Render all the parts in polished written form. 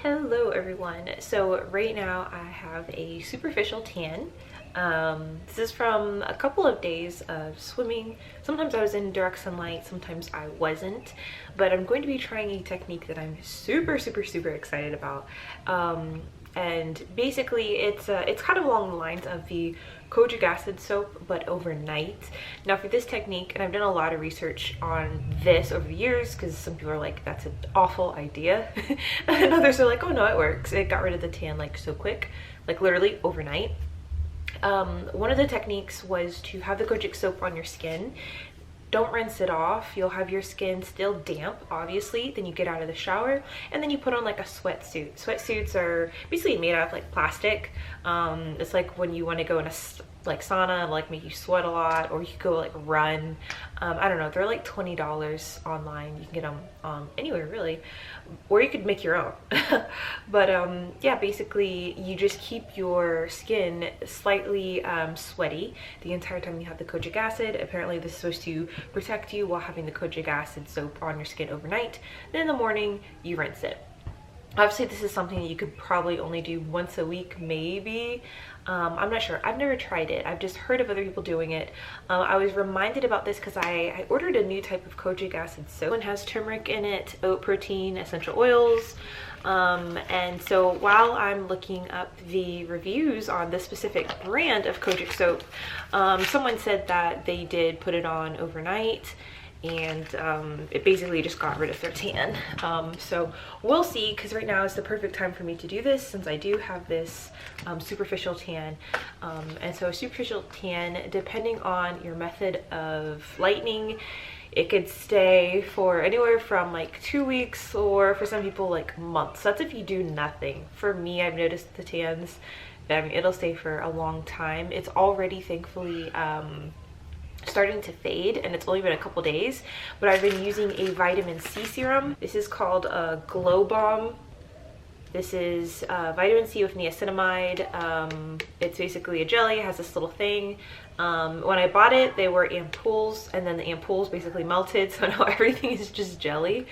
Hello everyone. So right now I have a superficial tan. This is from a couple of days of swimming. Sometimes I was in direct sunlight, sometimes I wasn't, but I'm going to be trying a technique that I'm super excited about. And basically it's kind of along the lines of the kojic acid soap, but overnight. Now for this technique, and I've done a lot of research on this over the years because some people are like, that's an awful idea. And others are like, oh no, it works. It got rid of the tan like so quick, like literally overnight. One of the techniques was to have the kojic soap on your skin. Don't rinse it off. You'll have your skin still damp, obviously. Then you get out of the shower and then you put on like a sweatsuit. Sweatsuits are basically made out of like plastic. It's like when you want to go in a sauna, like make you sweat a lot, or you could go like run. I don't know, they're like $20 online. You can get them anywhere really, or you could make your own. But yeah, basically you just keep your skin slightly sweaty the entire time you have the kojic acid. Apparently this is supposed to protect you while having the kojic acid soap on your skin overnight. Then in the morning you rinse it. Obviously this is something that you could probably only do once a week, maybe. I'm not sure. I've never tried it. I've just heard of other people doing it. I was reminded about this because I ordered a new type of kojic acid soap. One has turmeric in it, oat protein, essential oils. And so while I'm looking up the reviews on this specific brand of kojic soap, someone said that they did put it on overnight and it basically just got rid of their tan. So we'll see, because right now is the perfect time for me to do this since I do have this superficial tan. And so a superficial tan, depending on your method of lightening, it could stay for anywhere from like 2 weeks, or for some people like months. That's if you do nothing. For me, I've noticed the tans, it'll stay for a long time. It's already thankfully starting to fade, and it's only been a couple days, but I've been using a vitamin C serum. This is called a Glow Bomb. This is vitamin C with niacinamide. It's basically a jelly. It has this little thing. When I bought it, they were ampoules, and then the ampoules basically melted, so now everything is just jelly.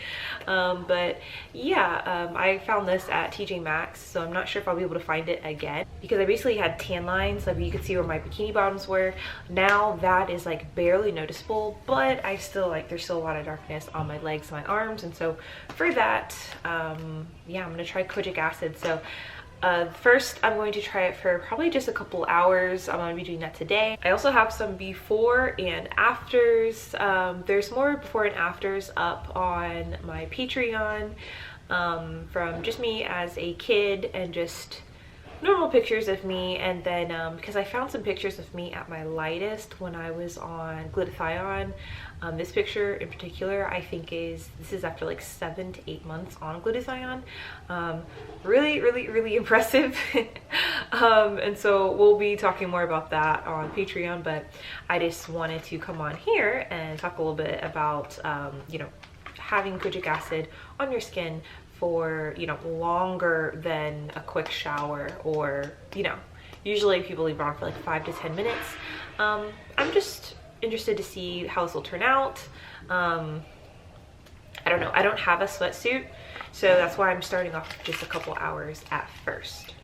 But yeah, I found this at TJ Maxx, so I'm not sure if I'll be able to find it again, because I basically had tan lines, like you could see where my bikini bottoms were. Now that is like barely noticeable, but I still there's still a lot of darkness on my legs and my arms, and so for that, yeah, I'm gonna try kojic acid. So first I'm going to try it for probably just a couple hours. I'm going to be doing that today. I also have some before and afters. There's more before and afters up on my Patreon, from just me as a kid and just normal pictures of me. And then because I found some pictures of me at my lightest when I was on glutathione. This picture in particular, I think this is after like 7 to 8 months on glutathione. Really impressive. And so we'll be talking more about that on Patreon, but I just wanted to come on here and talk a little bit about you know, having kojic acid on your skin for, you know, longer than a quick shower, or, you know, usually people leave it on for like 5 to 10 minutes. I'm just interested to see how this will turn out. I don't know. I don't have a sweatsuit, so that's why I'm starting off with just a couple hours at first.